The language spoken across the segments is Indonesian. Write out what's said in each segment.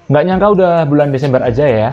Nggak nyangka udah bulan Desember aja ya,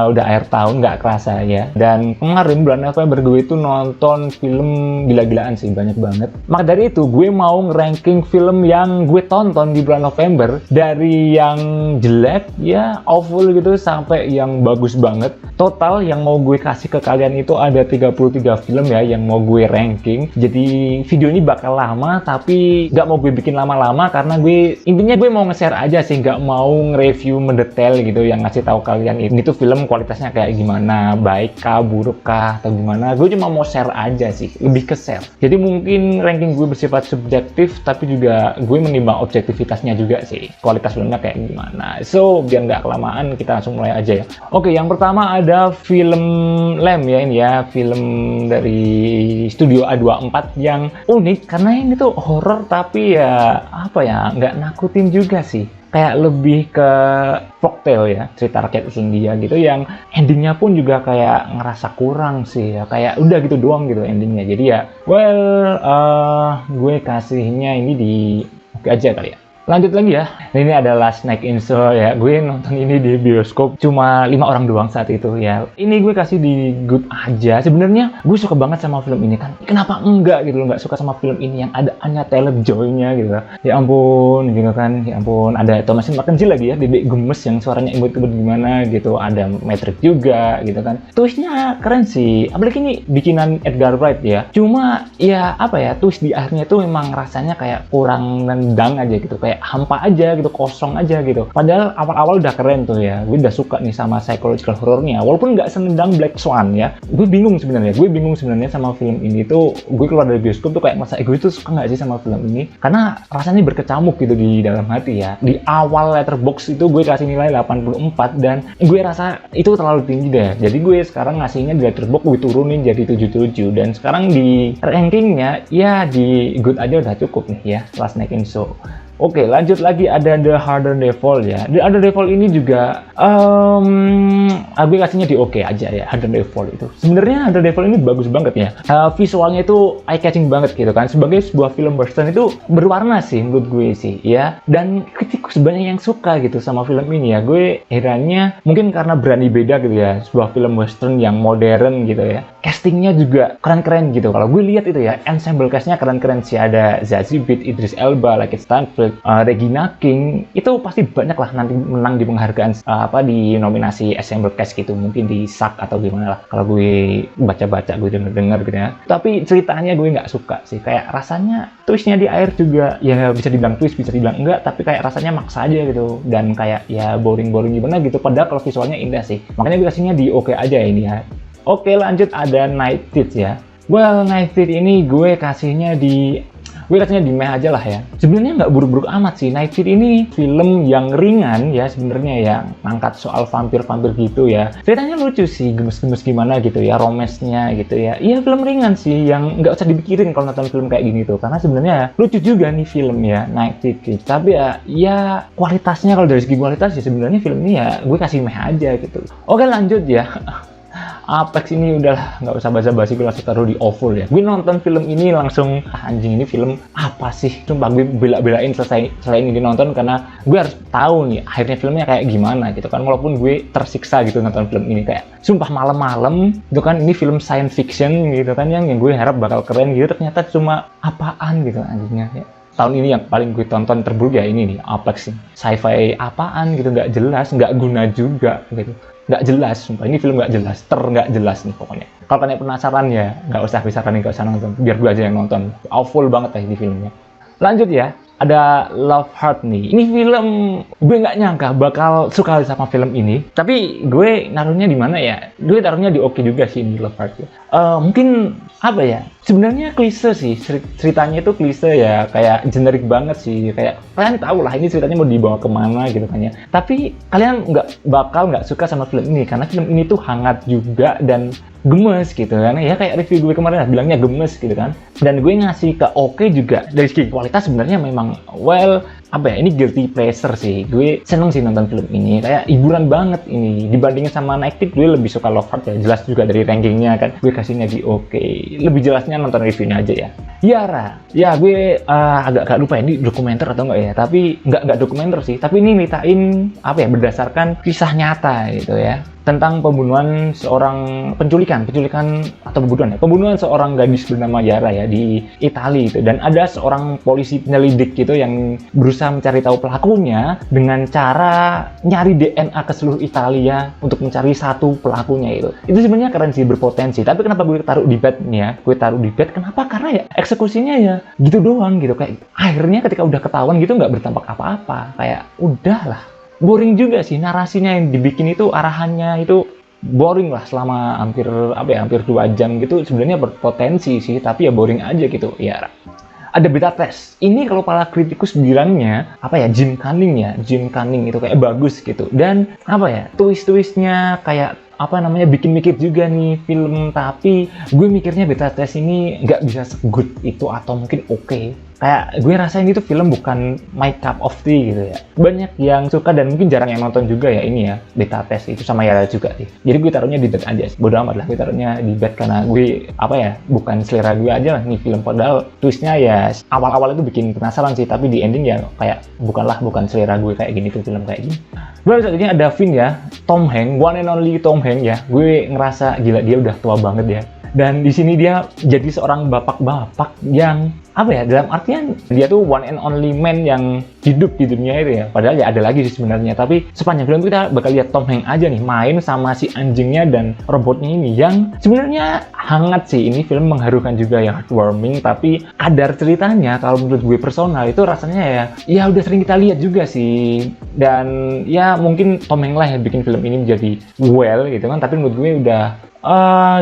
udah akhir tahun nggak kerasa ya. Dan kemarin bulan November gue itu nonton film gila-gilaan sih, banyak banget. Maka dari itu gue mau nge-ranking film yang gue tonton di bulan November, dari yang jelek ya, awful gitu, sampai yang bagus banget. Total yang mau gue kasih ke kalian itu ada 33 film ya yang mau gue ranking. Jadi video ini bakal lama, tapi nggak mau gue bikin lama-lama karena intinya gue mau nge-share aja sih, nggak mau nge-review detail gitu, yang ngasih tahu kalian ini tuh film kualitasnya kayak gimana, baik kah, buruk kah, atau gimana. Gue cuma mau share aja sih, lebih ke share. Jadi mungkin ranking gue bersifat subjektif, tapi juga gue menimbang objektivitasnya juga sih, kualitas filmnya kayak gimana. So biar nggak kelamaan, kita langsung mulai aja ya. Oke, yang pertama ada film Lem ya, ini ya, film dari Studio A24 yang unik karena ini tuh horor, tapi ya apa ya, nggak nakutin juga sih. Kayak lebih ke folktale ya, cerita rakyat India gitu, yang endingnya pun juga kayak ngerasa kurang sih ya, kayak udah gitu doang gitu endingnya. Jadi ya gue kasihnya ini di oke aja kali ya. Lanjut lagi ya, ini ada Last Night in Soho ya. Gue nonton ini di bioskop, cuma 5 orang doang saat itu ya. Ini gue kasih di good aja. Sebenarnya gue suka banget sama film ini kan. Kenapa enggak gitu loh, nggak suka sama film ini yang ada Anya Taylor-Joy-nya gitu. Ya ampun gitu kan, ya ampun. Ada Thomasin McKenzie lagi ya, Dedek Gemes yang suaranya imut-imut gimana gitu. Ada Matrix juga gitu kan. Twistnya keren sih, apalagi ini bikinan Edgar Wright ya. Cuma ya apa ya, twist di akhirnya tuh memang rasanya kayak kurang nendang aja gitu, kayak hampa aja gitu, kosong aja gitu. Padahal awal-awal udah keren tuh ya, gue udah suka nih sama psychological horrornya, walaupun nggak senendang Black Swan ya. Gue bingung sebenarnya sama film ini tuh. Gue keluar dari bioskop tuh kayak masa gue tuh suka nggak sih sama film ini, karena rasanya berkecamuk gitu di dalam hati ya. Di awal Letterboxd itu gue kasih nilai 84 dan gue rasa itu terlalu tinggi deh. Jadi gue sekarang ngasihnya di Letterboxd gue turunin jadi 77, dan sekarang di rankingnya ya di good aja udah cukup nih ya, Last Night in Soho. Oke, lanjut lagi ada The Harder They Fall ya. The Harder They Fall ini juga gue kasihnya di oke aja ya, Harder They Fall itu. Sebenarnya Harder They Fall ini bagus banget ya. Visualnya itu eye-catching banget gitu kan. Sebagai sebuah film western itu berwarna sih menurut gue sih ya. Dan kritikus banyak yang suka gitu sama film ini ya. Gue herannya mungkin karena berani beda gitu ya. Sebuah film western yang modern gitu ya. Castingnya juga keren-keren gitu. Kalau gue lihat itu ya, ensemble castnya keren-keren sih. Ada Zazie Beetz, Idris Elba, Lakeith Stanfield, Regina King. Itu pasti banyak lah nanti menang di penghargaan di nominasi ensemble cast gitu. Mungkin di SAG atau gimana lah. Kalau gue baca-baca, gue denger gitu ya. Tapi ceritanya gue nggak suka sih. Kayak rasanya twistnya di akhir juga ya, bisa dibilang twist, bisa dibilang enggak. Tapi kayak rasanya maksa aja gitu. Dan kayak ya boring-boring gimana gitu. Padahal kalau visualnya indah sih. Makanya gue kasihnya di oke aja ini ya. Oke, lanjut ada Night Feet ya. Well, Night Feet ini gue kasihnya di meh aja lah ya. Sebenarnya nggak buruk-buruk amat sih. Night Feet ini film yang ringan ya sebenarnya ya, ngangkat soal vampir-vampir gitu ya. Ceritanya lucu sih, gemes-gemes gimana gitu ya, romesnya gitu ya. Iya, film ringan sih yang nggak usah dipikirin kalau nonton film kayak gini tuh, karena sebenarnya lucu juga nih film ya, Night Feet. Tapi ya kualitasnya, kalau dari segi kualitas ya sebenarnya film ini ya gue kasih meh aja gitu. Oke, lanjut ya. Apex ini udah nggak usah basa-basi, gue langsung taruh di awful ya. Gue nonton film ini langsung anjing, ini film apa sih? Sumpah gue bela-belain selain ini nonton, karena gue harus tahu nih akhirnya filmnya kayak gimana gitu kan. Walaupun gue tersiksa gitu nonton film ini, kayak sumpah malam-malam itu kan, ini film science fiction gitu kan, yang gue harap bakal keren gitu, ternyata cuma apaan gitu anjingnya ya. Tahun ini yang paling gue tonton terburuk ya ini nih, Apex. Sci-fi apaan gitu, nggak jelas, nggak guna juga gitu. Nggak jelas, sumpah ini film nggak jelas, nggak jelas nih pokoknya. Kalau kalian penasaran ya nggak usah nggak usah nonton, biar gue aja yang nonton. Awful banget ya di filmnya. Lanjut ya, ada Love Heart nih. Ini film gue nggak nyangka bakal suka sama film ini, tapi gue naruhnya di mana ya? Gue taruhnya di oke juga sih ini Love Heart ya. Mungkin apa ya? Sebenarnya klise sih, ceritanya itu klise ya, kayak generik banget sih, kayak kalian tahu lah ini ceritanya mau dibawa kemana gitu kan ya. Tapi kalian nggak suka sama film ini, karena film ini tuh hangat juga dan gemes gitu kan ya, kayak review gue kemarin bilangnya gemes gitu kan. Dan gue ngasih ke oke juga dari segi kualitas. Sebenarnya memang apa ya, ini guilty pleasure sih. Gue seneng sih nonton film ini, kayak hiburan banget ini. Dibandingin sama Night Thief, gue lebih suka Love Heart ya. Jelas juga dari rankingnya kan, gue kasihnya di oke. Lebih jelasnya nonton reviewnya aja ya. Yara, ya gue agak lupa ini dokumenter atau enggak ya. Tapi nggak dokumenter sih. Tapi ini nyeritain apa ya, berdasarkan kisah nyata gitu ya. Tentang pembunuhan seorang penculikan atau pembunuhan seorang gadis bernama Yara ya di Italia itu. Dan ada seorang polisi penyelidik gitu yang berusaha mencari tahu pelakunya dengan cara nyari DNA ke seluruh Italia untuk mencari satu pelakunya itu. Itu sebenarnya keren sih, berpotensi. Tapi kenapa gue taruh di bed nih ya? Gue taruh di bed kenapa? Karena ya eksekusinya ya gitu doang gitu, kayak akhirnya ketika udah ketahuan gitu nggak bertampak apa-apa, kayak udahlah. Boring juga sih narasinya yang dibikin itu, arahannya itu boring lah selama hampir 2 jam gitu. Sebenarnya berpotensi sih, tapi ya boring aja gitu ya. Ada beta test. Ini kalau para kritikus bilangnya Jim Cunning itu kayak bagus gitu. Dan twist-twistnya kayak bikin mikir juga nih film. Tapi gue mikirnya beta test ini nggak bisa se-good itu, atau mungkin oke. Kayak gue rasain itu film bukan my cup of tea gitu ya. Banyak yang suka dan mungkin jarang yang nonton juga ya ini ya, beta test itu sama Yara juga sih. Jadi gue taruhnya di bed aja, bodo amat lah gue taruhnya di bed, karena gue bukan selera gue aja lah nih film. Padahal twistnya ya awal-awal itu bikin penasaran sih, tapi di ending ya kayak bukan selera gue kayak gini tuh film kayak gini. Lalu selanjutnya ada Finn ya, Tom Hanks, one and only Tom Hanks ya. Gue ngerasa gila, dia udah tua banget ya. Dan di sini dia jadi seorang bapak-bapak yang dalam artian dia tuh one and only man yang hidup di dunia itu ya. Padahal ya ada lagi sih sebenarnya, tapi sepanjang film kita bakal lihat Tom Hanks aja nih main sama si anjingnya dan robotnya ini, yang sebenarnya hangat sih. Ini film mengharukan juga ya, heartwarming, tapi kadar ceritanya kalau menurut gue personal itu rasanya ya udah sering kita lihat juga sih. Dan ya mungkin Tom Hanks lah yang bikin film ini menjadi well gitu kan, tapi menurut gue udah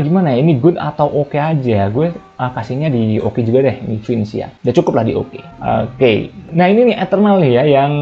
gimana ya, ini good atau oke aja. Gue kasihnya di oke juga deh, di Vince ya. Udah cukup lah di oke. Oke. Nah ini nih Eternal nih ya, yang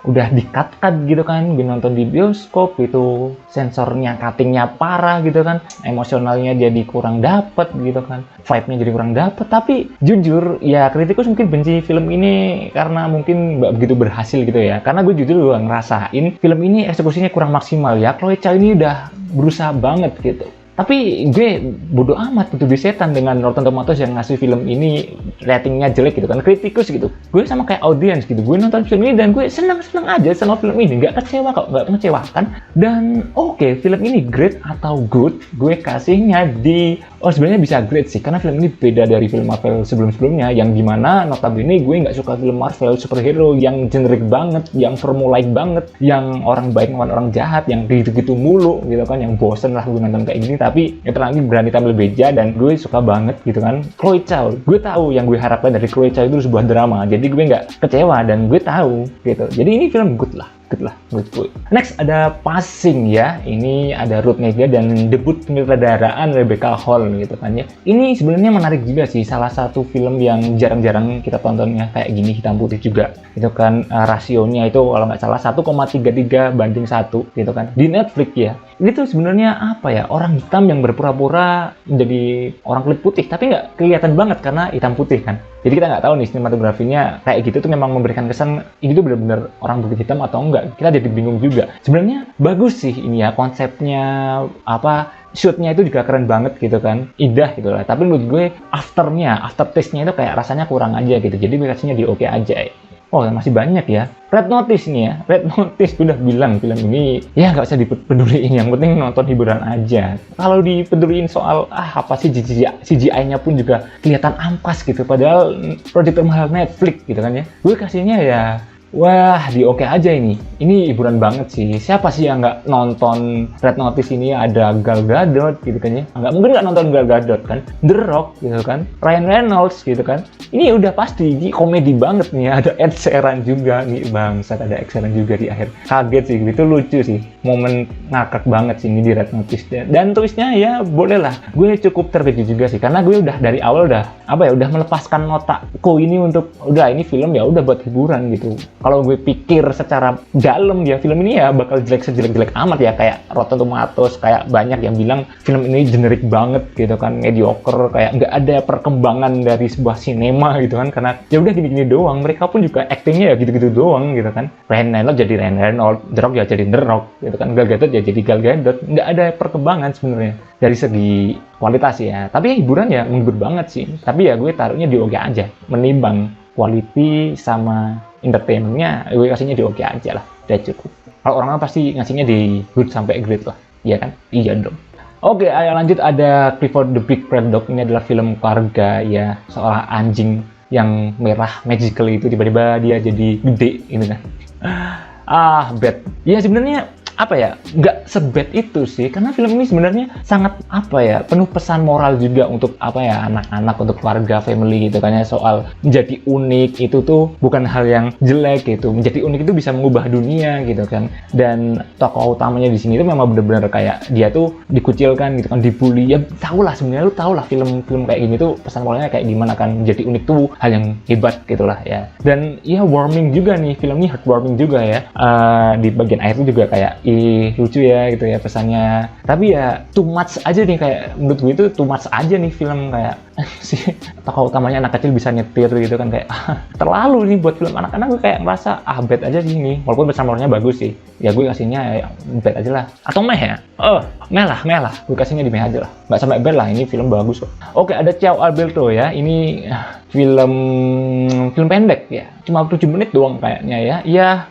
udah di-cut gitu kan. Gue nonton di bioskop itu, sensornya cuttingnya parah gitu kan. Emosionalnya jadi kurang dapet gitu kan. Vibe-nya jadi kurang dapet. Tapi jujur ya, kritikus mungkin benci film ini karena mungkin nggak begitu berhasil gitu ya. Karena gue jujur juga ngerasain film ini eksekusinya kurang maksimal ya. Chloe Zhao ini udah berusaha banget gitu. Tapi gue bodo amat gitu di setan dengan Rotten Tomatoes yang ngasih film ini ratingnya jelek gitu kan, kritikus gitu. Gue sama kayak audiens gitu, gue nonton film ini dan gue senang-senang aja sama film ini, nggak kecewa kok, nggak mengecewakan. Dan oke, film ini great atau good, gue kasihnya di sebenarnya bisa great sih, karena film ini beda dari film Marvel sebelum-sebelumnya, yang dimana notabene gue nggak suka film Marvel superhero yang generik banget, yang formulaic banget, yang orang baik melawan orang jahat, yang gitu-gitu mulu gitu kan, yang bosen lah gue nonton kayak gini. Tapi yang lagi berani tampil beja dan gue suka banget gitu kan. Chloe Zhao, gue tahu yang gue harapkan dari Chloe Zhao itu sebuah drama, jadi gue nggak kecewa dan gue tahu gitu. Jadi ini film good lah menurut gue. Next ada Passing ya, ini ada Ruth Negga dan debut penyutradaraan Rebecca Hall gitu kan ya. Ini sebenarnya menarik juga sih, salah satu film yang jarang-jarang kita tontonnya kayak gini, hitam putih juga itu kan. Rasionya itu kalau nggak salah 1,33 banding 1 gitu kan di Netflix ya. Ini tuh sebenarnya orang hitam yang berpura-pura menjadi orang kulit putih, tapi nggak kelihatan banget karena hitam putih kan. Jadi kita nggak tahu nih sinematografinya kayak gitu tuh memang memberikan kesan ini tuh benar-benar orang kulit hitam atau enggak. Kita jadi bingung juga. Sebenarnya bagus sih ini ya, konsepnya shootnya itu juga keren banget gitu kan, indah gitu lah. Tapi menurut gue after taste-nya itu kayak rasanya kurang aja gitu. Jadi gue kasihnya di oke aja ya. Oh masih banyak ya. Red Notice nih ya, Red Notice gue udah bilang film ini ya nggak usah dipeduliin, yang penting nonton hiburan aja. Kalau dipeduliin soal apa sih CGI-nya pun juga kelihatan ampas gitu, padahal project termahal Netflix gitu kan ya. Gue kasihnya ya wah di oke aja ini. Ini hiburan banget sih. Siapa sih yang nggak nonton Red Notice ini? Ada Gal Gadot gitu kan ya. Nggak mungkin nggak nonton Gal Gadot kan. The Rock gitu kan. Ryan Reynolds gitu kan. Ini udah pasti ini komedi banget nih. Ada Ed Sheeran juga nih, bangsat, ada Ed Sheeran juga di akhir. Kaget sih, itu lucu sih. Momen ngakak banget sih ini di Red Notice. Dan twistnya ya boleh lah. Gue cukup terkejut juga sih, karena gue udah dari awal udah melepaskan otakku ini untuk ini film ya udah buat hiburan gitu. kalau gue pikir secara dalam ya film ini ya bakal sejelek-jelek amat ya, kayak Rotten Tomatoes, kayak banyak yang bilang film ini generik banget gitu kan, mediocre, kayak nggak ada perkembangan dari sebuah sinema gitu kan, karena ya udah gini-gini doang. Mereka pun juga actingnya ya gitu-gitu doang gitu kan. Ryan Reynolds jadi Ryan Reynolds, The Rock ya jadi The Rock gitu kan, Gal Gadot ya jadi Gal Gadot. Nggak ada perkembangan sebenarnya dari segi kualitas ya. Tapi hiburan ya menghibur banget sih. Tapi ya gue taruhnya di oke aja, menimbang quality sama entertainment-nya, gue kasihnya di oke aja lah, udah cukup. Kalau orang pasti ngasihnya di good sampai great lah, iya kan? Iya dong. Oke, ayo lanjut, ada Clifford the Big Red Dog. Ini adalah film keluarga ya, seorang anjing yang merah magical itu tiba-tiba dia jadi gede gitu kan. Bad. Ya sebenarnya apa ya, nggak sebad itu sih, karena film ini sebenarnya sangat apa ya, penuh pesan moral juga untuk apa ya, anak-anak, untuk keluarga, family gitu kan ya. Soal menjadi unik itu tuh bukan hal yang jelek gitu, menjadi unik itu bisa mengubah dunia gitu kan. Dan tokoh utamanya di sini tuh memang bener-bener kayak dia tuh dikucilkan gitu kan, dibully ya. Tau lah sebenarnya, lu tau lah film-film kayak gini tuh pesan moralnya kayak gimana kan. Menjadi unik tuh hal yang hebat gitulah ya. Dan ya warming juga nih, film ini heartwarming juga ya. Di bagian akhir tuh juga kayak lucu ya gitu ya pesannya. Tapi ya too much aja nih, kayak menurut gue itu too much aja nih film, kayak si tokoh utamanya anak kecil bisa nyetir gitu kan, kayak terlalu nih buat film anak-anak. Gue kayak merasa bad aja sih ini, walaupun pesan moralnya bagus sih. Ya gue kasihnya ya bad aja lah, atau meh ya. Meh lah, gue kasihnya di meh aja lah, nggak sampai bad lah, ini film bagus kok. Oke, ada Ciao Alberto ya, ini film pendek ya, cuma 7 menit doang kayaknya ya.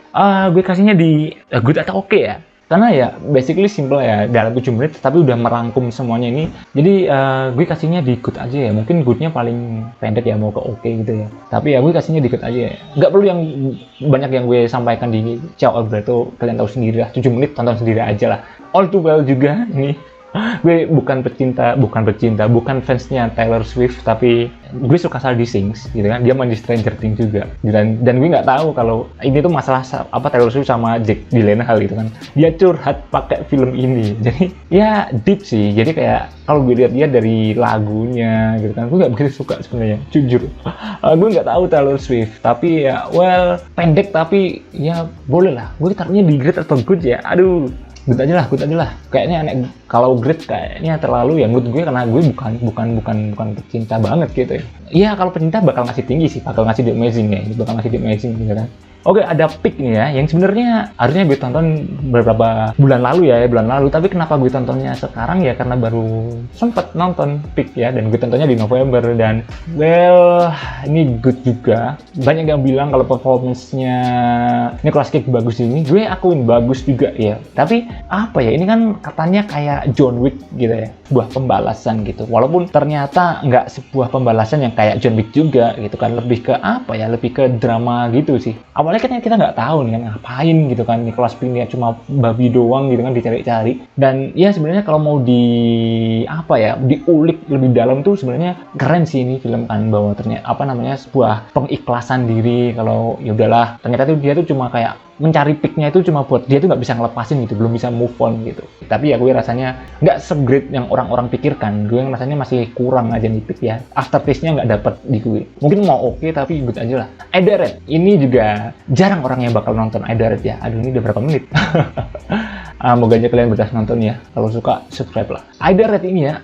Gue kasihnya di good atau oke ya, karena ya basically simple ya, dalam 7 menit tapi udah merangkum semuanya ini. Jadi gue kasihnya di good aja ya, mungkin goodnya paling pendek ya, mau ke oke gitu ya. Tapi ya gue kasihnya di good aja ya, nggak perlu yang banyak yang gue sampaikan di Ciao Alberto, kalian tahu sendiri lah, 7 menit tonton sendiri aja lah. All Too Well juga nih. Gue bukan fansnya Taylor Swift, tapi gue suka Sadie Sings gitu kan, dia main di Stranger Things juga, dan gue nggak tahu kalau ini tuh masalah apa Taylor Swift sama Jake Gyllenhaal gitu kan, dia curhat pakai film ini. Jadi ya deep sih, jadi kayak kalau gue lihat dia dari lagunya gitu kan, gue nggak begitu suka sebenarnya, jujur. Gue nggak tahu Taylor Swift, tapi ya well, pendek tapi ya boleh lah, gue taruhnya di great atau good ya. Aduh, good aja lah. Kayaknya aneh kalau grade, kayaknya terlalu ya menurut gue, karena gue bukan pecinta banget gitu ya. Iya, kalau pecinta bakal ngasih tinggi sih, bakal ngasih The Amazing ya, bakal ngasih The Amazing gitu kan. Oke, ada Pick nih ya, yang sebenarnya harusnya gue tonton beberapa bulan lalu, tapi kenapa gue tontonnya sekarang ya, karena baru sempat nonton Pick ya, dan gue tontonnya di November. Dan well, ini good juga. Banyak yang bilang kalau performance-nya Nicolas Cage bagus, ini gue akuin bagus juga ya. Tapi apa ya, ini kan katanya kayak John Wick gitu ya, sebuah pembalasan gitu, walaupun ternyata nggak sebuah pembalasan yang kayak John Wick juga gitu kan, lebih ke apa ya, lebih ke drama gitu sih. Awalnya kan kita nggak tahu nih kan ngapain gitu kan, Nicolas Cage ya cuma babi doang gitu kan, dicari-cari. Dan ya sebenarnya kalau mau diulik lebih dalam tuh sebenarnya keren sih ini film kan, bahwa ternyata sebuah pengikhlasan diri, kalau ya udahlah, ternyata tuh dia tuh cuma kayak mencari picknya itu cuma buat dia tuh nggak bisa ngelepasin gitu, belum bisa move on gitu. Tapi ya gue rasanya nggak se-great yang orang-orang pikirkan. Gue rasanya masih kurang aja nih pick ya, aftertaste-nya nggak dapet di gue. Mungkin mau oke, tapi good aja lah. Red ini juga jarang orang yang bakal nonton Red ya. Aduh, ini udah berapa menit? Moga aja kalian berdas nonton ya. Kalau suka subscribe lah. Red ini ya,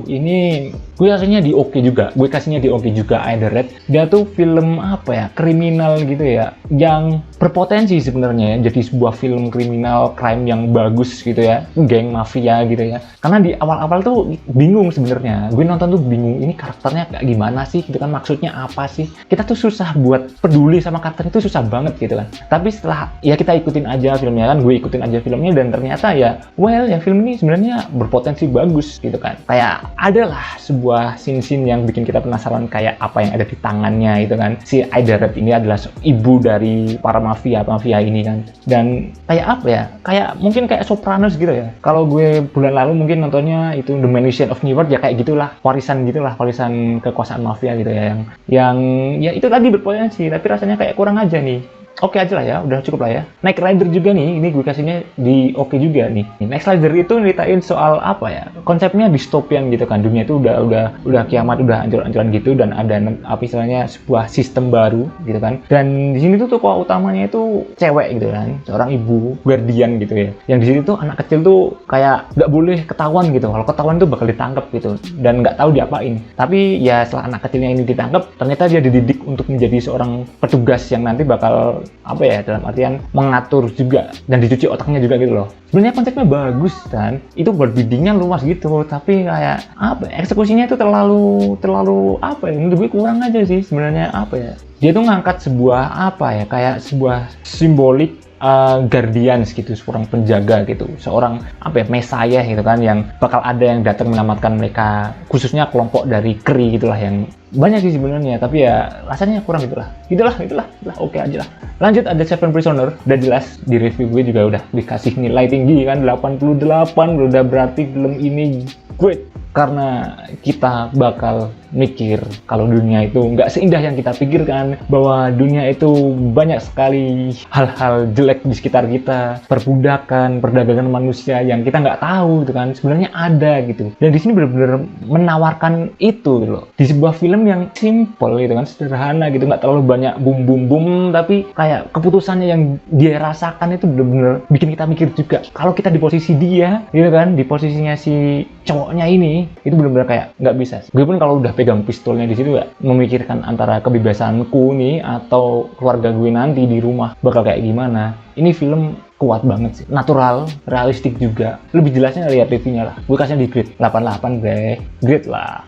ini gue kasihnya di oke juga. Red, dia tuh film apa ya, kriminal gitu ya, yang berpotensi sebenarnya ya, jadi sebuah film kriminal crime yang bagus gitu ya, geng mafia gitu ya. Karena di awal-awal tuh bingung sebenarnya, gue nonton tuh bingung, ini karakternya kayak gimana sih gitu kan, maksudnya apa sih, kita tuh susah buat peduli sama karakter itu, susah banget gitu kan. Tapi setelah ya kita ikutin aja filmnya kan, gue ikutin aja filmnya, dan ternyata ya well, yang film ini sebenarnya berpotensi bagus gitu kan. Kayak adalah sebuah scene-scene yang bikin kita penasaran kayak apa yang ada di tangannya itu kan. Si Red ini adalah ibu dari para mafia ini kan, dan kayak apa ya, kayak mungkin kayak Sopranos gitu ya. Kalau gue bulan lalu mungkin nontonnya itu The Mansion of New York ya, kayak gitulah, warisan kekuasaan mafia gitu ya, yang ya itu tadi berpotensi, tapi rasanya kayak kurang aja nih. oke aja lah ya, udah cukup lah ya. Knight Rider juga nih, ini gue kasihnya di oke juga nih. Knight Rider itu nyeritain soal apa ya? Konsepnya distopian gitu kan. Dunia itu udah kiamat, udah hancur-hancuran gitu, dan ada apa istilahnya sebuah sistem baru gitu kan. Dan di sini tuh tokoh utamanya itu cewek gitu kan, seorang ibu guardian gitu ya. Yang di sini tuh anak kecil tuh kayak nggak boleh ketahuan gitu. Kalau ketahuan tuh bakal ditangkap gitu dan nggak tahu diapain. Tapi ya setelah anak kecilnya ini ditangkap, ternyata dia dididik untuk menjadi seorang petugas yang nanti bakal apa ya, dalam artian mengatur juga dan dicuci otaknya juga gitu loh. Sebenarnya konsepnya bagus kan, itu buat biddingnya luas gitu, tapi kayak apa eksekusinya itu terlalu apa ya, menurut gue kurang aja sih sebenarnya. Apa ya, dia tuh ngangkat sebuah apa ya, kayak sebuah simbolik guardians gitu, seorang penjaga gitu, seorang apa ya, mesaya gitu kan, yang bakal ada yang datang menyelamatkan mereka, khususnya kelompok dari Kree gitulah, yang banyak sih sebenarnya, tapi ya rasanya kurang gitulah, oke aja lah. Lanjut ada Seven Prisoner, udah jelas di review gue juga udah dikasih nilai tinggi kan, 88, udah berarti film ini great. Karena kita bakal mikir kalau dunia itu nggak seindah yang kita pikirkan, bahwa dunia itu banyak sekali hal-hal jelek di sekitar kita, perbudakan, perdagangan manusia yang kita nggak tahu gitu kan, sebenarnya ada gitu. Dan di sini benar-benar menawarkan itu gitu loh, di sebuah film yang simple gitu kan, sederhana gitu, nggak terlalu banyak bum, tapi kayak keputusannya yang dia rasakan itu benar-benar bikin kita mikir juga. Kalau kita di posisi dia gitu kan, di posisinya si cowoknya ini, itu benar-benar kayak nggak bisa. Gue pun kalau udah pegang pistolnya di situ nggak memikirkan antara kebebasanku nih atau keluarga gue nanti di rumah bakal kayak gimana. Ini film kuat banget sih, natural, realistik juga. Lebih jelasnya lihat reviewnya lah. Gue kasihnya di grade 88 bre, grade lah.